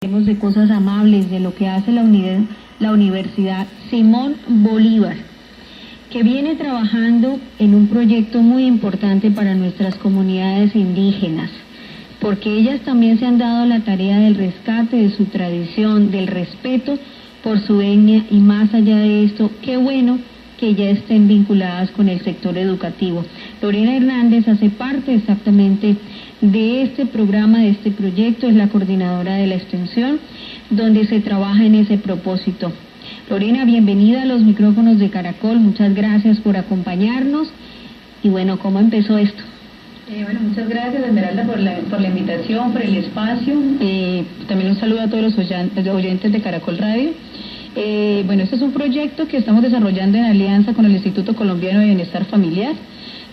De cosas amables, de lo que hace la Universidad Simón Bolívar, que viene trabajando en un proyecto muy importante para nuestras comunidades indígenas, porque ellas también se han dado la tarea del rescate de su tradición, del respeto por su etnia, y más allá de esto, qué bueno que ya estén vinculadas con el sector educativo. Lorena Hernández hace parte exactamente de este programa, de este proyecto, es la coordinadora de la extensión, donde se trabaja en ese propósito. Lorena, bienvenida a los micrófonos de Caracol, muchas gracias por acompañarnos. Y bueno, ¿cómo empezó esto? Muchas gracias, Esmeralda, por la invitación, por el espacio. También un saludo a todos los oyentes de Caracol Radio. Este es un proyecto que estamos desarrollando en alianza con el Instituto Colombiano de Bienestar Familiar.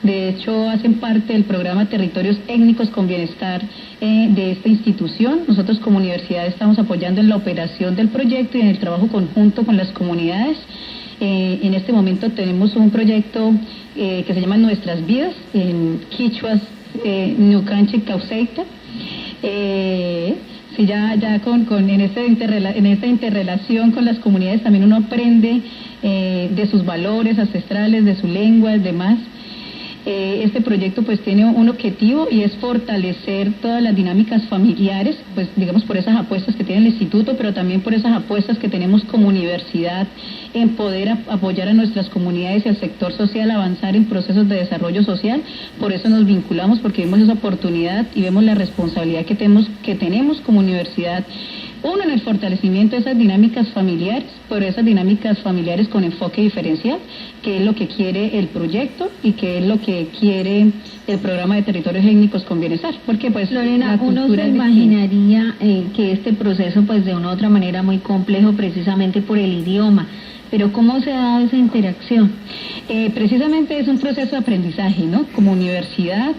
De hecho, hacen parte del programa Territorios Étnicos con Bienestar de esta institución. Nosotros como universidad estamos apoyando en la operación del proyecto y en el trabajo conjunto con las comunidades. En este momento tenemos un proyecto que se llama Nuestras Vidas, en quichuas Ñucanche Causeita. Sí, ya en esta interrelación con las comunidades también uno aprende de sus valores ancestrales, de su lengua, demás. Este proyecto pues tiene un objetivo y es fortalecer todas las dinámicas familiares, pues digamos por esas apuestas que tiene el instituto, pero también por esas apuestas que tenemos como universidad en poder apoyar a nuestras comunidades y al sector social a avanzar en procesos de desarrollo social. Por eso nos vinculamos, porque vemos esa oportunidad y vemos la responsabilidad que tenemos como universidad. Uno, en el fortalecimiento de esas dinámicas familiares, pero esas dinámicas familiares con enfoque diferencial, que es lo que quiere el proyecto y que es lo que quiere el programa de Territorios Étnicos con Bienestar. Porque pues Lorena, uno se imaginaría que este proceso pues de una u otra manera muy complejo precisamente por el idioma. Pero ¿cómo se ha dado esa interacción? Precisamente es un proceso de aprendizaje, ¿no? Como universidad,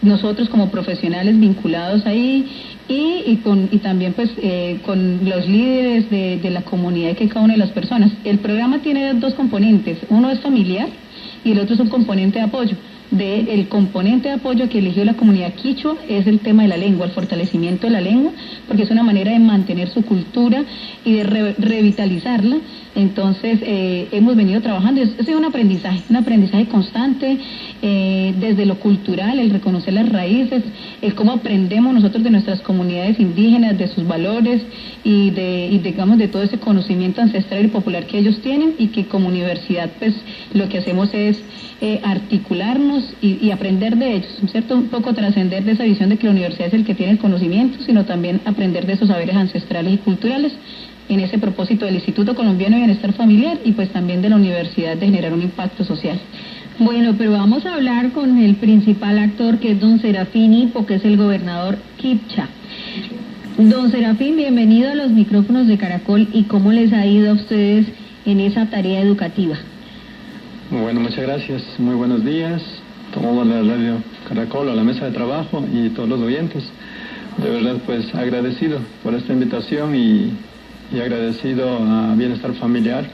nosotros como profesionales vinculados ahí, y también pues con los líderes de la comunidad y que cada una de las personas. El programa tiene dos componentes, uno es familiar y el otro es un componente de apoyo. El componente de apoyo que eligió la comunidad quichua es el tema de la lengua, el fortalecimiento de la lengua, porque es una manera de mantener su cultura y de revitalizarla. Entonces hemos venido trabajando, es un aprendizaje constante, desde lo cultural, el reconocer las raíces, el cómo aprendemos nosotros de nuestras comunidades indígenas, de sus valores y de todo ese conocimiento ancestral y popular que ellos tienen, y que como universidad pues lo que hacemos es articularnos y aprender de ellos, ¿cierto? Un poco trascender de esa visión de que la universidad es el que tiene el conocimiento, sino también aprender de esos saberes ancestrales y culturales, en ese propósito del Instituto Colombiano de Bienestar Familiar y pues también de la universidad de generar un impacto social. Bueno, pero vamos a hablar con el principal actor, que es don Serafín Hipo, que es el gobernador Kipcha. Don Serafín, bienvenido a los micrófonos de Caracol. ¿Y cómo les ha ido a ustedes en esa tarea educativa? Bueno, muchas gracias. Muy buenos días. Tomo la radio Caracol, a la mesa de trabajo y todos los oyentes. De verdad, pues agradecido por esta invitación y agradecido a Bienestar Familiar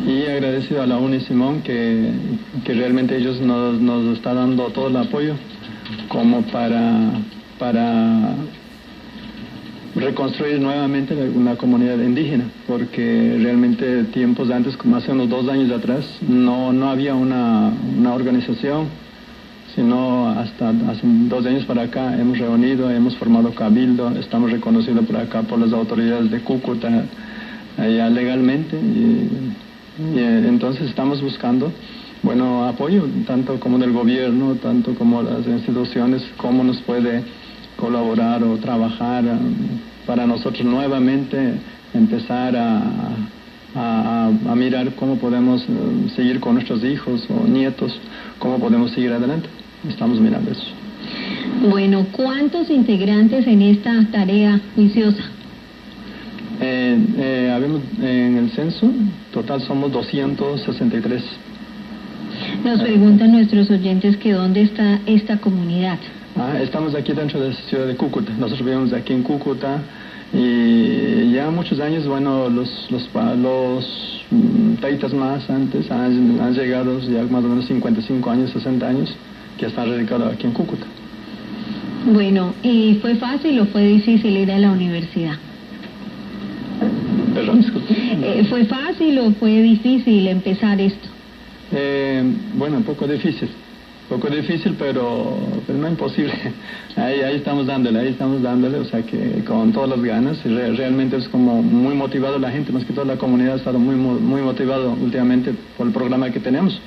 y agradecido a la Uni Simón que realmente ellos nos está dando todo el apoyo como para reconstruir nuevamente una comunidad indígena, porque realmente tiempos antes, como hace unos 2 años atrás, no había una organización, sino hasta hace 2 años para acá hemos reunido, hemos formado cabildo, estamos reconocidos por acá por las autoridades de Cúcuta ya legalmente, y entonces estamos buscando apoyo tanto como del gobierno, tanto como las instituciones, cómo nos puede colaborar o trabajar para nosotros nuevamente empezar a mirar cómo podemos seguir con nuestros hijos o nietos, cómo podemos seguir adelante. Estamos mirando eso. Bueno, ¿cuántos integrantes en esta tarea juiciosa? Habemos en el censo total somos 263. Nos preguntan nuestros oyentes que dónde está esta comunidad. Estamos aquí dentro de la ciudad de Cúcuta. Nosotros vivimos aquí en Cúcuta y ya muchos años, los taitas más antes han llegado ya más o menos 55 años, 60 años, que están radicados aquí en Cúcuta. Bueno, ¿y fue fácil o fue difícil ir a la universidad? Perdón, disculpe. ¿Fue fácil o fue difícil empezar esto? Bueno, un poco difícil, pero no imposible. Ahí estamos dándole, o sea que con todas las ganas, realmente es como muy motivado la gente, más que toda la comunidad ha estado muy motivado últimamente por el programa que tenemos.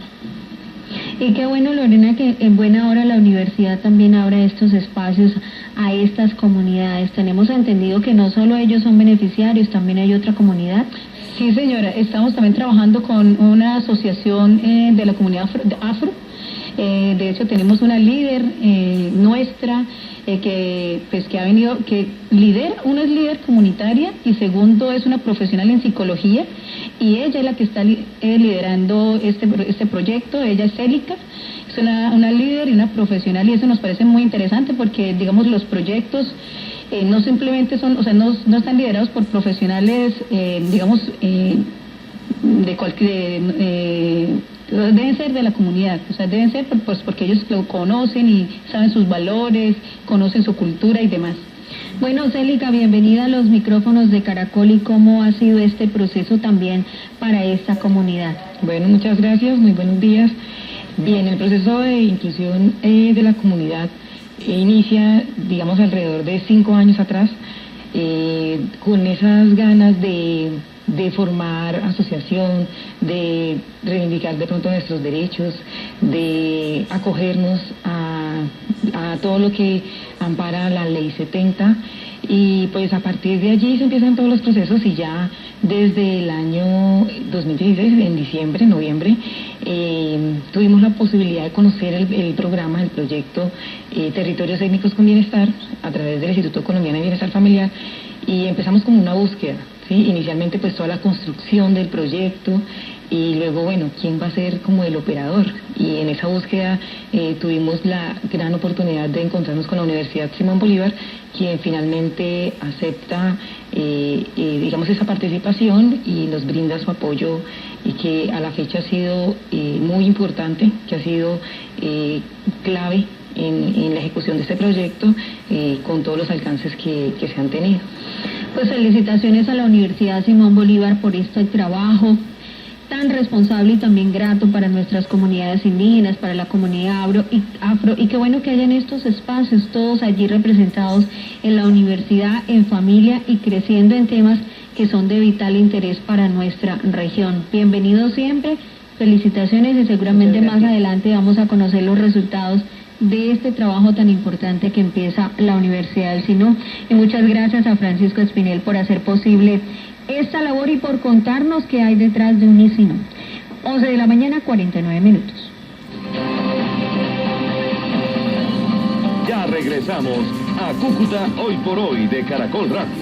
Y qué bueno, Lorena, que en buena hora la universidad también abra estos espacios a estas comunidades. Tenemos entendido que no solo ellos son beneficiarios, también hay otra comunidad. Sí, señora, estamos también trabajando con una asociación de la comunidad afro. De hecho, tenemos una líder nuestra que ha venido, que uno es líder comunitaria y segundo es una profesional en psicología, y ella es la que está liderando este proyecto. Ella es Célica, es una líder y una profesional, y eso nos parece muy interesante porque, digamos, los proyectos no simplemente son, o sea, no están liderados por profesionales, digamos, deben ser de la comunidad, o sea, deben ser pues porque ellos lo conocen y saben sus valores, conocen su cultura y demás. Bueno, Célica, bienvenida a los micrófonos de Caracol. ¿Y cómo ha sido este proceso también para esta comunidad? Bueno, muchas gracias, muy buenos días. Bien, el proceso de inclusión de la comunidad inicia, digamos, alrededor de 5 años atrás, con esas ganas de formar asociación, de reivindicar de pronto nuestros derechos, de acogernos a todo lo que ampara la Ley 70, y pues a partir de allí se empiezan todos los procesos, y ya desde el año 2016, en noviembre, tuvimos la posibilidad de conocer el programa, el proyecto Territorios Étnicos con Bienestar a través del Instituto Colombiano de Bienestar Familiar, y empezamos como una búsqueda. ¿Sí? Inicialmente pues toda la construcción del proyecto, y luego, bueno, ¿quién va a ser como el operador? Y en esa búsqueda tuvimos la gran oportunidad de encontrarnos con la Universidad Simón Bolívar, quien finalmente acepta, digamos, esa participación y nos brinda su apoyo, y que a la fecha ha sido muy importante, que ha sido clave en la ejecución de este proyecto, con todos los alcances que se han tenido. Pues felicitaciones a la Universidad Simón Bolívar por este trabajo tan responsable y también grato para nuestras comunidades indígenas, para la comunidad afro, y qué bueno que hayan estos espacios, todos allí representados en la universidad, en familia y creciendo en temas que son de vital interés para nuestra región. Bienvenidos siempre, felicitaciones, y seguramente más adelante vamos a conocer los resultados de este trabajo tan importante que empieza la Universidad del Sinú. Y muchas gracias a Francisco Espinel por hacer posible esta labor y por contarnos qué hay detrás de un ISINU. 11 de la mañana, 49 minutos. Ya regresamos a Cúcuta Hoy por Hoy de Caracol Radio.